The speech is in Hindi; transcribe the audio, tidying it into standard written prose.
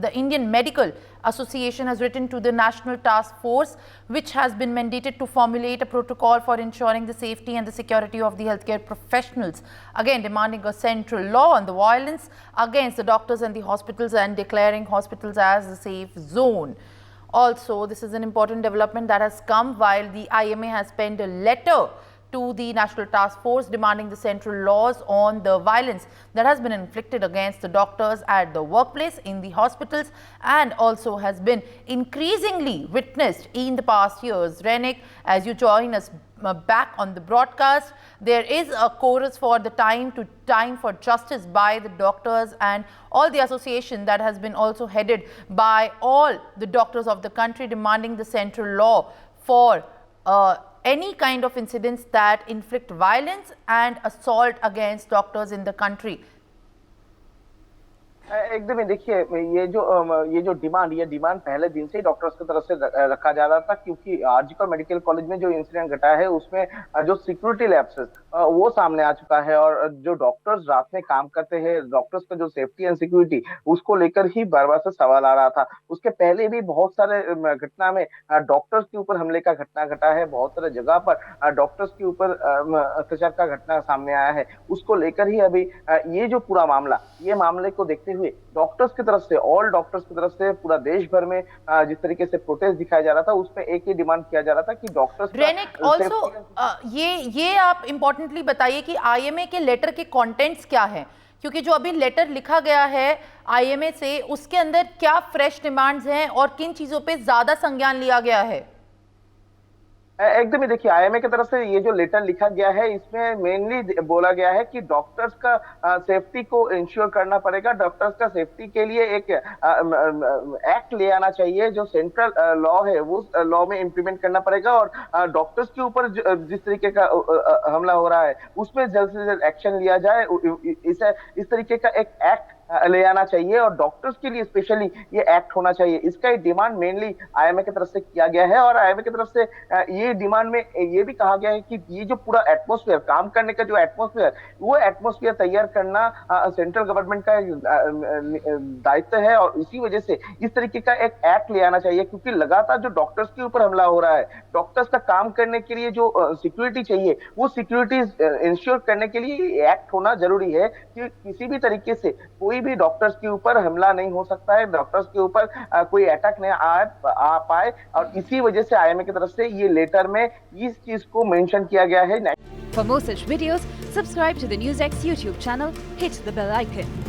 the Indian Medical Association has written to the National Task Force, which has been mandated to formulate a protocol for ensuring the safety and the security of the healthcare professionals, again demanding a central law on the violence against the doctors and the hospitals and declaring hospitals as a safe zone. Also, this is an important development that has come while the IMA has penned a letter to the National Task Force demanding the central laws on the violence that has been inflicted against the doctors at the workplace, in the hospitals, and also has been increasingly witnessed in the past years. Renik, as you join us back on the broadcast, there is a chorus for the time for justice by the doctors and all the association that has been also headed by all the doctors of the country, demanding the central law for any kind of incidents that inflict violence and assault against doctors in the country. एकदम ही देखिए, ये जो डिमांड पहले दिन से ही डॉक्टर्स की तरफ से रखा जा रहा था, क्योंकि आरजीकर मेडिकल कॉलेज में जो इंसिडेंट घटा है उसमें जो सिक्योरिटी लैप्सेस वो सामने आ चुका है, और जो डॉक्टर्स रात में काम करते हैं, डॉक्टर्स का जो सेफ्टी एंड सिक्योरिटी, उसको लेकर ही बार बार से सवाल आ रहा था। उसके पहले भी बहुत सारे घटना में डॉक्टर्स के ऊपर हमले का घटना घटा है, बहुत सारे जगह पर डॉक्टर्स के ऊपर अत्याचार का घटना सामने आया है। उसको लेकर ही अभी ये जो पूरा मामला, ये मामले को देखते हुए डॉक्टर्स की तरफ से, ऑल डॉक्टर्स की तरफ से पूरा देश भर में जिस तरीके से प्रोटेस्ट दिखाया जा रहा था, उसमें एक ही डिमांड किया जा रहा था कि डॉक्टर्स रेनिक, ऑल्सो ये आप इम्पोर्टेंटली बताइए कि आईएमए के लेटर के कंटेंट्स क्या है, क्योंकि जो अभी लेटर लिखा गया है आईएमए से, उसके अंदर क्या फ्रेश डिमांड्स हैं और किन चीजों पे ज्यादा संज्ञान लिया गया है? एकदम ही देखिए, आईएमए की तरफ से ये जो लेटर लिखा गया है, इसमें मेनली बोला गया है कि डॉक्टर्स का सेफ्टी को इंश्योर करना पड़ेगा। डॉक्टर्स का सेफ्टी के लिए एक एक्ट ले आना चाहिए, जो सेंट्रल लॉ है वो लॉ में इंप्लीमेंट करना पड़ेगा, और डॉक्टर्स के ऊपर जिस तरीके का हमला हो रहा है उसमें जल्द से जल्द एक्शन लिया जाए। इस तरीके का एक एक्ट ले आना चाहिए, और डॉक्टर्स के लिए स्पेशली ये एक्ट होना चाहिए। इसका एक डिमांड मेनली आईएमए की तरफ से किया गया है, और आईएमए की तरफ से ये डिमांड में ये भी कहा गया है कि ये जो पूरा एटमॉस्फेयर, काम करने का जो एटमॉस्फेयर, वो एटमॉस्फेयर तैयार करना सेंट्रल गवर्नमेंट का दायित्व है, और इसी वजह से इस तरीके का एक एक्ट ले आना चाहिए, क्योंकि लगातार जो डॉक्टर्स के ऊपर हमला हो रहा है, डॉक्टर्स का काम करने के लिए जो सिक्योरिटी चाहिए, वो सिक्योरिटी इंश्योर करने के लिए एक्ट होना जरूरी है कि किसी भी तरीके से कोई भी डॉक्टर्स के ऊपर हमला नहीं हो सकता है, डॉक्टर्स के ऊपर कोई अटैक नहीं आ पाए, और इसी वजह से आईएमए की तरफ से ये लेटर में इस चीज को मेंशन किया गया है। For more such videos, subscribe to the NewsX YouTube channel, hit the bell icon.